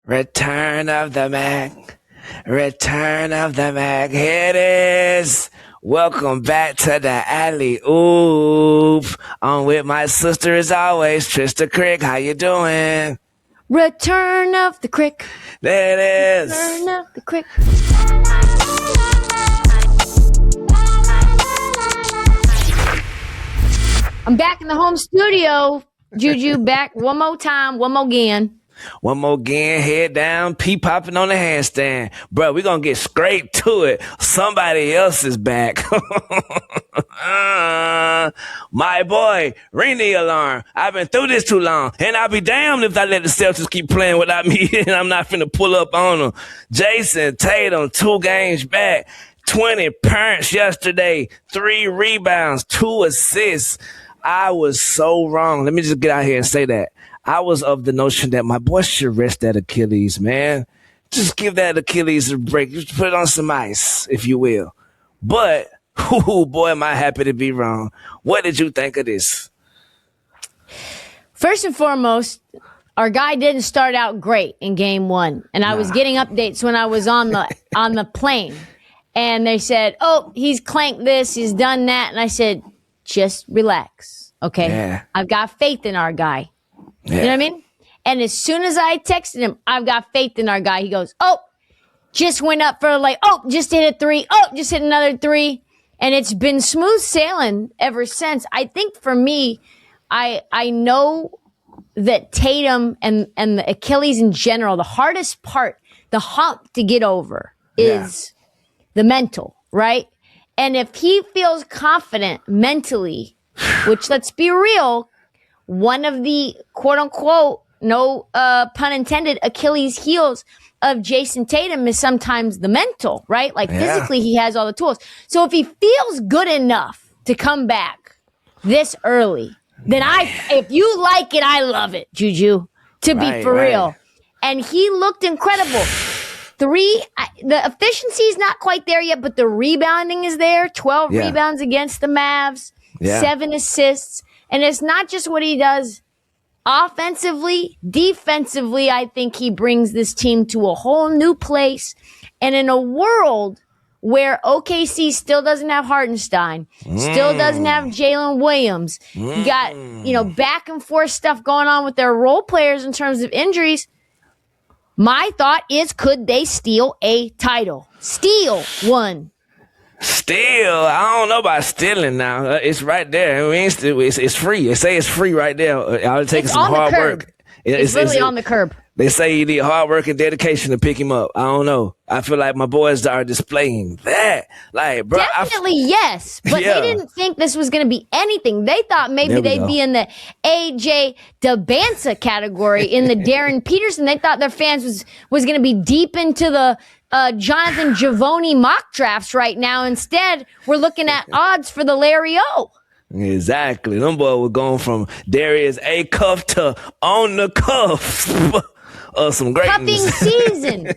Return of the Mac. Return of the Mac. Here it is. Welcome back to the alley. Oop. I'm with my sister as always, Trysta Crick. How you doing? Return of the Crick. There it is. Return of the Crick. I'm back in the home studio. Juju back one more time, one more again. One more again, head down, pee popping on the handstand. Bro, we're going to get straight to it. Somebody else is back. My boy, ring the alarm. I've been through this too long. And I'll be damned if I let the Celtics keep playing without me and I'm not finna pull up on them. Jayson Tatum, 2 games back. 20 points yesterday. 3 rebounds, 2 assists. I was so wrong. Let me just get out here and say that. I was of the notion that my boy should rest that Achilles, man. Just give that Achilles a break. Just put it on some ice, if you will. But, boy, am I happy to be wrong. What did you think of this? First and foremost, our guy didn't start out great in game 1. And I was getting updates when I was on the plane. And they said, oh, he's clanked this, he's done that. And I said, just relax, okay? Yeah. I've got faith in our guy. Yeah. You know what I mean? And as soon as I texted him, I've got faith in our guy. He goes, oh, just went up for just hit a 3. Oh, just hit another 3. And it's been smooth sailing ever since. I think for me, I know that Tatum and the Achilles in general, the hardest part, the hump to get over is the mental, right? And if he feels confident mentally, which let's be real, one of the quote unquote, no pun intended, Achilles heels of Jayson Tatum is sometimes the mental, right? Like physically he has all the tools. So if he feels good enough to come back this early, then if you like it, I love it, Juju, to be for real. And he looked incredible. The efficiency is not quite there yet, but the rebounding is there. 12 rebounds against the Mavs, 7 assists. And it's not just what he does offensively, defensively. I think he brings this team to a whole new place. And in a world where OKC still doesn't have Hartenstein, still doesn't have Jalen Williams, you got, back and forth stuff going on with their role players in terms of injuries. My thought is, could they steal a title? Steal one. Steal? I don't know about stealing now. It's right there. I mean, it's free. They say it's free right there. All it takes is some hard work. It's literally on the curb. They say you need hard work and dedication to pick him up. I don't know. I feel like my boys are displaying that. Like, bro, definitely yes. But they didn't think this was going to be anything. They thought maybe they'd be in the AJ DeBanza category, in the Darren Peterson. They thought their fans was going to be deep into the Jonathan Givony mock drafts right now. Instead, we're looking at odds for the Larry O. Exactly. Them boys were going from Darius A. Cuff to on the cuff. Some greatness. Cuffing season.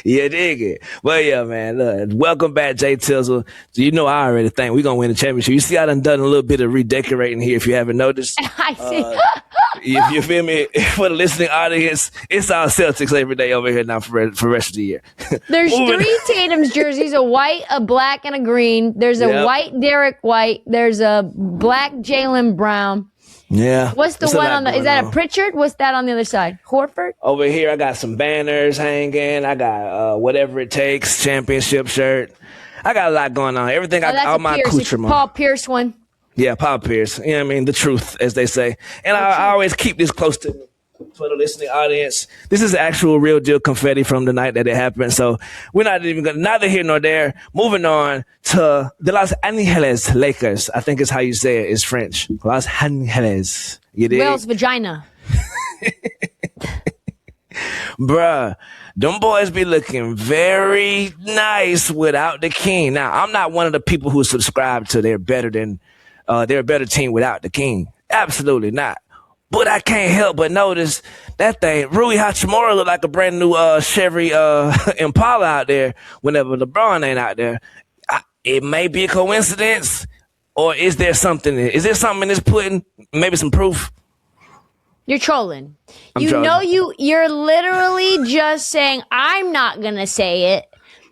Yeah, dig it. Well, yeah, man. Look, welcome back, Jay Tizzle. So you know I already think we're going to win the championship. You see I done a little bit of redecorating here if you haven't noticed. I see. If you feel me, for the listening audience, it's our Celtics every day over here now for the rest of the year. There's 3 Tatum's jerseys, a white, a black, and a green. There's a white Derek White. There's a black Jaylen Brown. Yeah. What's the one on is that a Pritchard? What's that on the other side? Horford? Over here, I got some banners hanging. I got whatever it takes, championship shirt. I got a lot going on. Everything, all my accoutrement. Paul Pierce one. Yeah, Paul Pierce. You know what I mean? The truth, as they say. And I always keep this close to me for the listening audience. This is actual real deal confetti from the night that it happened. So we're not even going to, neither here nor there. Moving on to the Los Angeles Lakers. I think is how you say it. It's French. Los Angeles. You dig? Whale's vagina. Bruh, them boys be looking very nice without the king. Now, I'm not one of the people who subscribe to they're a better team without the king. Absolutely not. But I can't help but notice that thing, Rui Hachimura look like a brand new Chevy Impala out there whenever LeBron ain't out there. It may be a coincidence, or is there something in this pudding? Maybe some proof? You're trolling. I'm You trolling. know you're literally just saying, I'm not going to say it,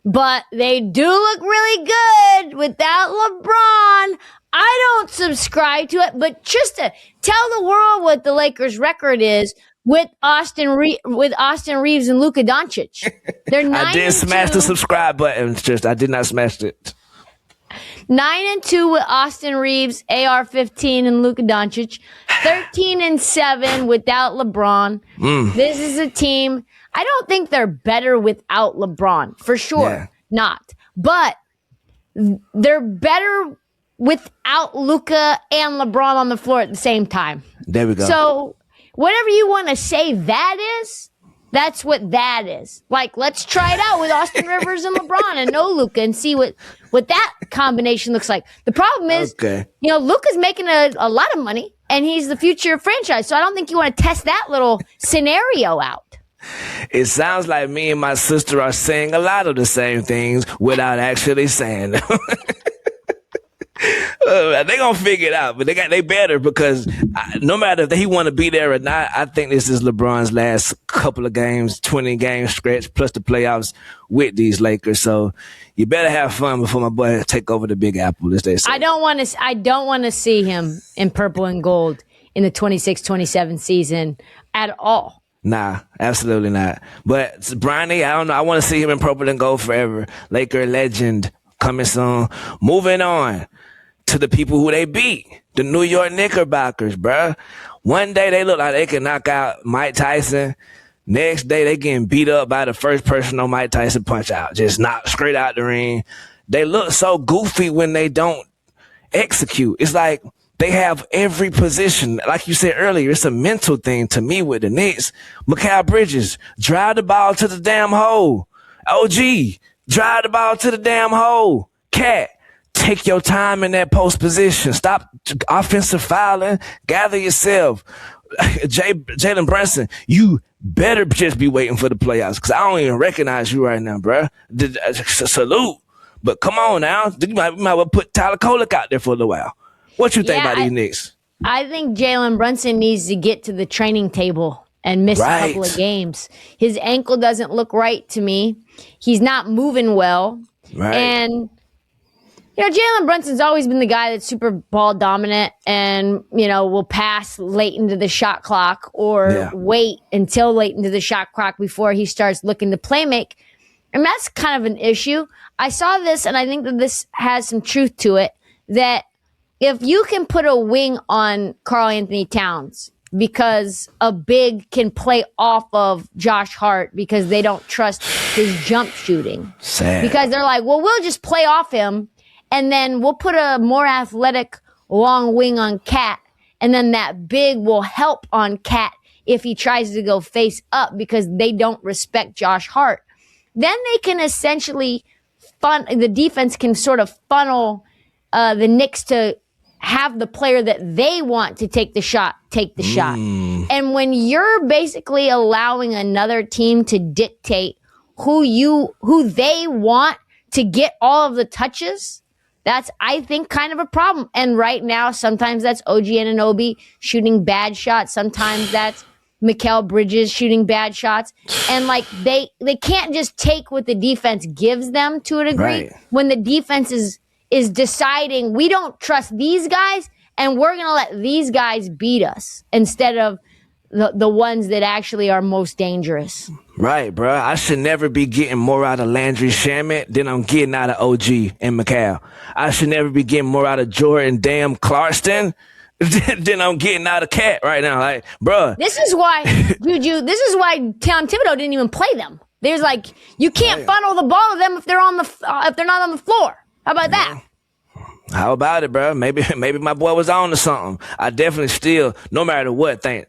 but they do look really good without LeBron. I don't subscribe to it, but just to tell the world what the Lakers' record is with Austin Reeves and Luka Doncic. They're 9-2. I did smash the subscribe button. Just I did not smash it. 9-2 with Austin Reeves, AR-15, and Luka Doncic. 13-7 without LeBron. This is a team. I don't think they're better without LeBron, for sure. Not. But they're better without Luka and LeBron on the floor at the same time. There we go. So whatever you want to say that is, that's what that is. Like, let's try it out with Austin Rivers and LeBron and no Luka and see what that combination looks like. The problem is, Luka's making a lot of money and he's the future franchise. So I don't think you want to test that little scenario out. It sounds like me and my sister are saying a lot of the same things without actually saying them. They gonna figure it out, but they better because no matter if he want to be there or not, I think this is LeBron's last couple of games, 20-game stretch plus the playoffs with these Lakers. So you better have fun before my boy take over the Big Apple, as they say. I don't want to see him in purple and gold in the 26-27 season at all. Nah, absolutely not. But Bronny, I don't know. I want to see him in purple and gold forever. Laker legend coming soon. Moving on to the people who they beat, the New York Knickerbockers, bruh. One day they look like they can knock out Mike Tyson. Next day they getting beat up by the first person on Mike Tyson punch out. Just knocked straight out the ring. They look so goofy when they don't execute. It's like they have every position. Like you said earlier, it's a mental thing to me with the Knicks. Mikal Bridges, drive the ball to the damn hole. OG, drive the ball to the damn hole. Cat, take your time in that post position. Stop offensive fouling. Gather yourself. Jalen Brunson, you better just be waiting for the playoffs because I don't even recognize you right now, bruh. Salute. But come on now. You might well put Tyler Kolek out there for a little while. What you think about these Knicks? I think Jalen Brunson needs to get to the training table and miss a couple of games. His ankle doesn't look right to me. He's not moving well. Right. And Jalen Brunson's always been the guy that's super ball dominant and, will pass late into the shot clock or wait until late into the shot clock before he starts looking to play make. And that's kind of an issue. I saw this, and I think that this has some truth to it, that if you can put a wing on Karl Anthony Towns because a big can play off of Josh Hart because they don't trust his jump shooting. Sad. Because they're like, well, we'll just play off him, and then we'll put a more athletic long wing on Cat, and then that big will help on Cat if he tries to go face up because they don't respect Josh Hart. Then they can essentially the defense can sort of funnel the Knicks to have the player that they want to take the shot. And when you're basically allowing another team to dictate who they want to get all of the touches, that's, I think, kind of a problem. And right now, sometimes that's OG Anunoby shooting bad shots. Sometimes that's Mikal Bridges shooting bad shots. And they can't just take what the defense gives them to a degree when the defense is deciding we don't trust these guys and we're going to let these guys beat us instead of the ones that actually are most dangerous. Right, bro. I should never be getting more out of Landry Shamet than I'm getting out of OG and Mikal. I should never be getting more out of Jordan damn Clarkson than I'm getting out of Cat right now. Like, bro. This is why, Juju, Tom Thibodeau didn't even play them. There's you can't funnel the ball to them if they're not on the floor. How about that? How about it, bro? Maybe my boy was on to something. I definitely still, no matter what, think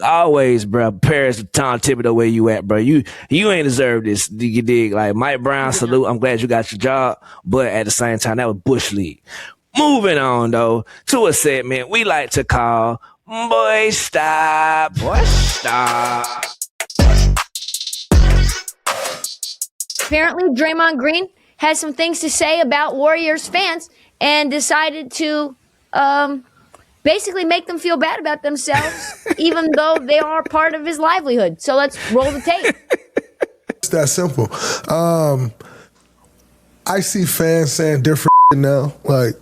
always, bro. Paris to Tom Thibodeau, where you at, bro? You ain't deserve this. You dig? Like Mike Brown, salute. I'm glad you got your job, but at the same time, that was Bush League. Moving on though to a segment we like to call "Boy Stop." Boy Stop. Apparently, Draymond Green has some things to say about Warriors fans and decided to basically make them feel bad about themselves, even though they are part of his livelihood. So let's roll the tape. It's that simple. I see fans saying different now. Like,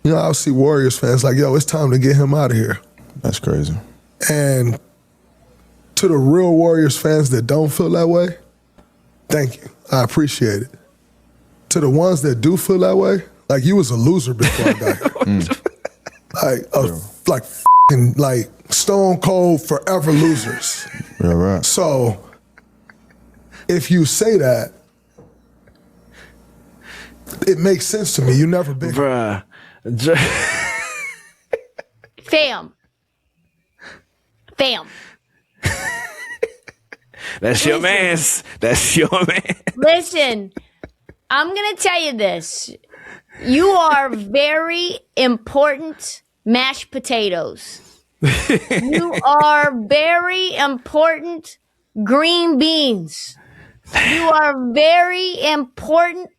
I'll see Warriors fans like, yo, it's time to get him out of here. That's crazy. And to the real Warriors fans that don't feel that way, thank you. I appreciate it. To the ones that do feel that way, like you was a loser before I got here. Like stone cold forever losers. Yeah, right. So if you say that, it makes sense to me. You never been. Bruh. Fam. That's your man's. That's your man. Listen, I'm going to tell you this. You are very important mashed potatoes. You are very important green beans. You are very important.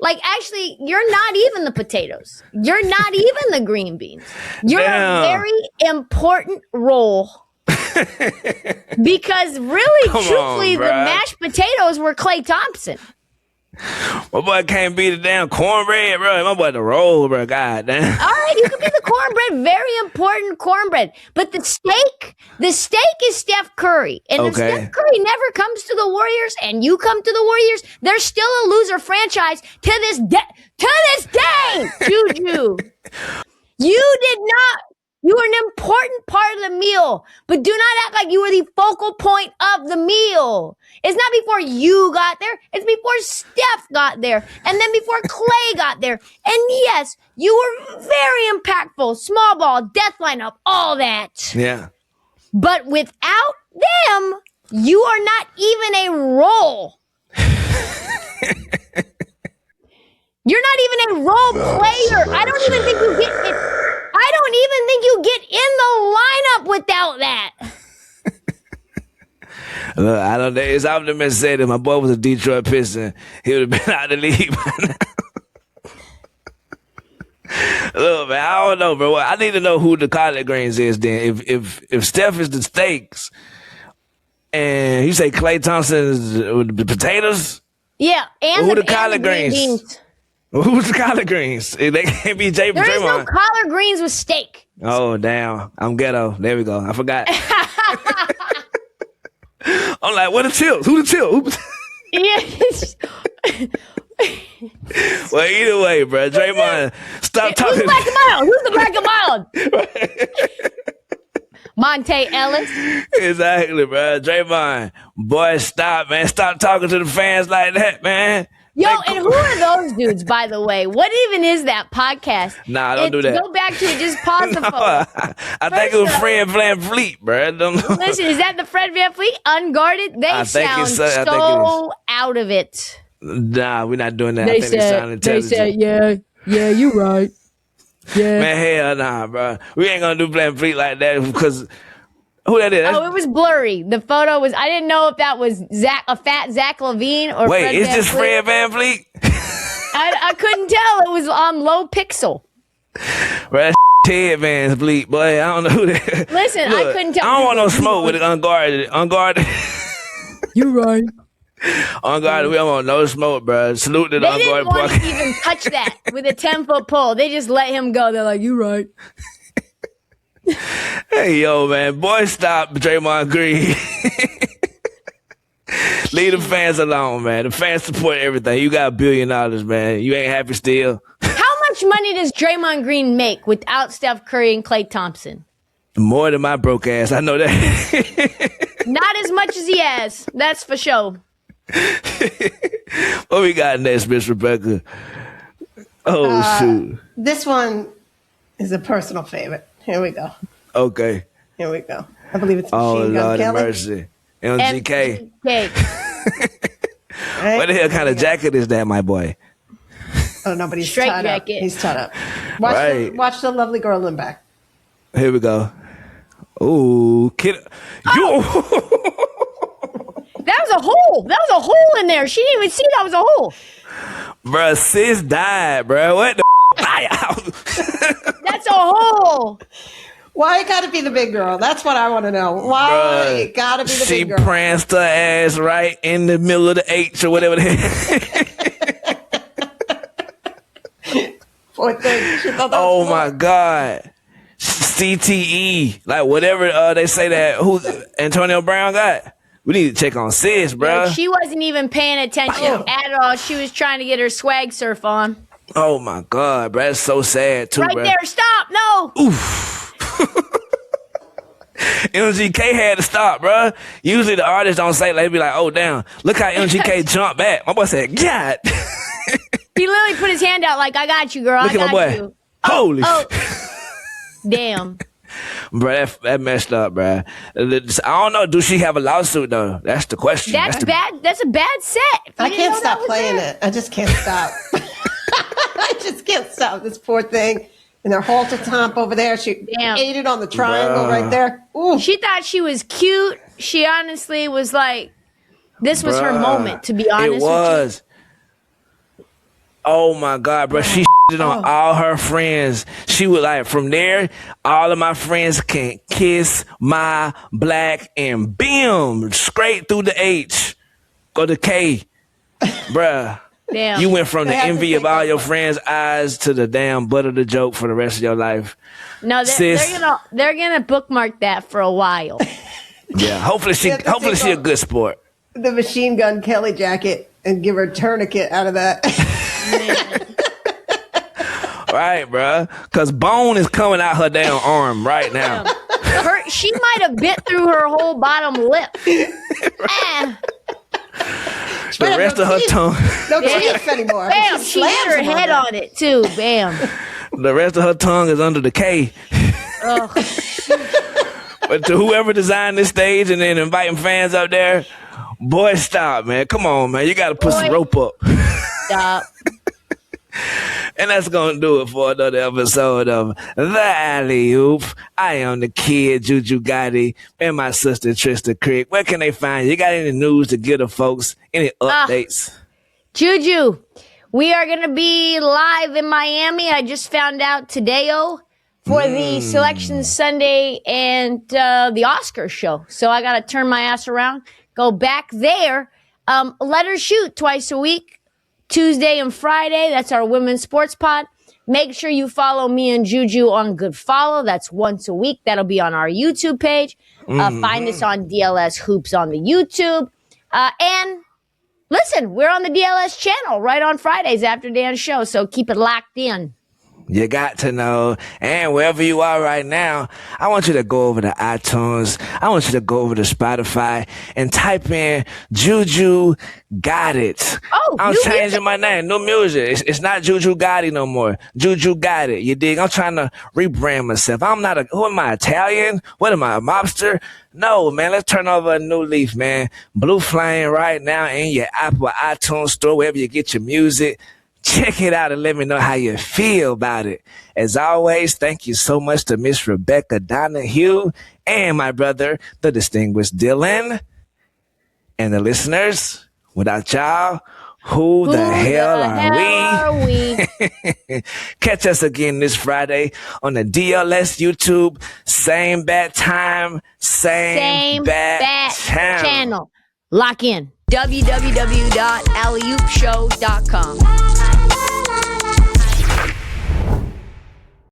Like, actually, you're not even the potatoes. You're not even the green beans. You're a very important role. Because really, truthfully, the mashed potatoes were Klay Thompson. My boy can't be the damn cornbread, bro. My boy the roll, bro. God damn. All right, you can be the cornbread, very important cornbread. But the steak is Steph Curry. And if Steph Curry never comes to the Warriors and you come to the Warriors, they're still a loser franchise to this day, Juju. You were an important part of the meal, but do not act like you were the focal point of the meal. It's not before you got there. It's before Steph got there. And then before Klay got there. And yes, you were very impactful. Small ball, death lineup, all that. Yeah. But without them, you are not even a role. You're not even a role player. I don't even think you get it. I don't even think you get in the lineup without that. Look, I don't know. It's optimistic to say that my boy was a Detroit Piston. He would have been out of the league by now. Look, man, I don't know, bro. I need to know who the collard greens is then. If Steph is the steaks and you say Klay Thompson is the potatoes? Yeah, and who the collard greens? Who's the collard greens? They can't be Draymond. There is no collard greens with steak. Oh, damn. I'm ghetto. There we go. I forgot. I'm like, what the chill? Who the chill? Yes. Well, either way, bro. Draymond, stop talking. Who's the black and mild? Monte Ellis. Exactly, bro. Draymond, boy, stop, man. Stop talking to the fans like that, man. Yo, and who are those dudes, by the way? What even is that podcast? Nah, don't do that. Go back to it. Just pause the phone. I think it was Fred VanVleet, bro. Listen, is that the Fred VanVleet? Unguarded? They sound so out of it. Nah, we're not doing that. I think they sound intelligent. They said, yeah, you're right. Yeah. Man, hell nah, bro. We ain't gonna do VanVleet like that because who that is? Oh, it was blurry. The photo was, I didn't know if that was a fat Zach Levine or Wait, Fred is VanVleet. this Fred VanVleet? I couldn't tell. It was low pixel. Bro, that's Ted VanVleet, boy. I don't know who that. Listen, Look, I couldn't tell. I don't want no smoke with it unguarded. You're right. Unguarded, we don't want no smoke, bro. Salute to the unguarded They didn't want to even touch that with a 10-foot pole. They just let him go. They're like, you're right. Hey, yo, man. Boy, stop Draymond Green. Leave the fans alone, man. The fans support everything. You got $1 billion, man. You ain't happy still. How much money does Draymond Green make without Steph Curry and Klay Thompson? More than my broke ass. I know that. Not as much as he has. That's for sure. What we got next, Miss Rebecca? Oh, shoot. This one is a personal favorite. Here we go. Okay. Here we go. I believe it's Machine Gun Lord Kelly. have mercy. MGK. Right? What the hell kind of jacket is that, my boy? Oh, no, but he's Straight tied jacket. up. He's tied up. Watch the lovely girl in the back. Here we go. Ooh, kid. You. That was a hole. That was a hole in there. She didn't even see that was a hole. Bruh, sis died, bruh. What the? That's a hole. Why it got to be the big girl? That's what I want to know. Why it got to be the big girl? She pranced her ass right in the middle of the H or whatever. Poor thing. She thought that Oh was my God. CTE, like whatever they say that who Antonio Brown got. We need to check on sis, bro. She wasn't even paying attention at all. She was trying to get her swag surf on. Oh my God, bro. That's so sad too, Right bro. there, stop, no. Oof. MGK had to stop, bro. Usually the artists don't say, they be like, oh damn, look how MGK jumped back. My boy said, God. He literally put his hand out like, I got you, girl. Look I at got my boy. you. Holy Damn. Bro, that messed up, bro. I don't know. Do she have a lawsuit though? That's the question. That's bad. That's a bad set. I can't stop playing it. I just can't stop. I just can't stop. This poor thing. And her halter top over there. She ate it on the triangle right there. Ooh. She thought she was cute. She honestly was like, this was her moment, to be honest It was. Oh my God, bro. She shitted on all her friends. She was like, from there, all of my friends can kiss my black and bam, straight through the H. Go to K. Bruh. Damn. You went from the They have to envy of take all that your one. friends' eyes to the damn butt of the joke for the rest of your life. No, Sis. they're gonna bookmark that for a while. Yeah. Hopefully she have to take a off good sport. the Machine Gun Kelly jacket and give her a tourniquet out of that. Right, bruh. Cause bone is coming out her damn arm right now. She might have bit through her whole bottom lip. Ah. The rest of her tongue. No teeth anymore. Bam! She hit her head on it too. Bam! The rest of her tongue is under the K. Ugh. But to whoever designed this stage and then inviting fans up there, boy, stop, man. Come on, man. You got to put some rope up. Stop. And that's going to do it for another episode of The Alley Oop. I am the kid, Juju Gotti, and my sister, Trysta Crick. Where can they find you? You got any news to give the folks? Any updates? Juju, we are going to be live in Miami. I just found out today, for the Selection Sunday and the Oscar show. So I got to turn my ass around, go back there. Let her shoot twice a week. Tuesday and Friday, that's our women's sports pod. Make sure you follow me and Juju on Good Follow. That's once a week. That'll be on our YouTube page. Find us on DLS Hoops on the YouTube. And listen, we're on the DLS channel right on Fridays after Dan's show, so keep it locked in. You got to know. And wherever you are right now, I want you to go over to iTunes. I want you to go over to Spotify and type in Juju Got It. Oh, I'm new changing music. my name. New music. It's not Juju Gotti no more. Juju Got It. You dig? I'm trying to rebrand myself. Who am I, Italian? What am I, a mobster? No, man. Let's turn over a new leaf, man. Blue Flame right now in your Apple iTunes store, wherever you get your music. Check it out and let me know how you feel about it. As always, thank you so much to Miss Rebecca Donahue and my brother, the distinguished Dylan. And the listeners, without y'all, who the hell are we? Catch us again this Friday on the DLS YouTube. Same bat time, same bat channel. Lock in. www.alleyoopshow.com.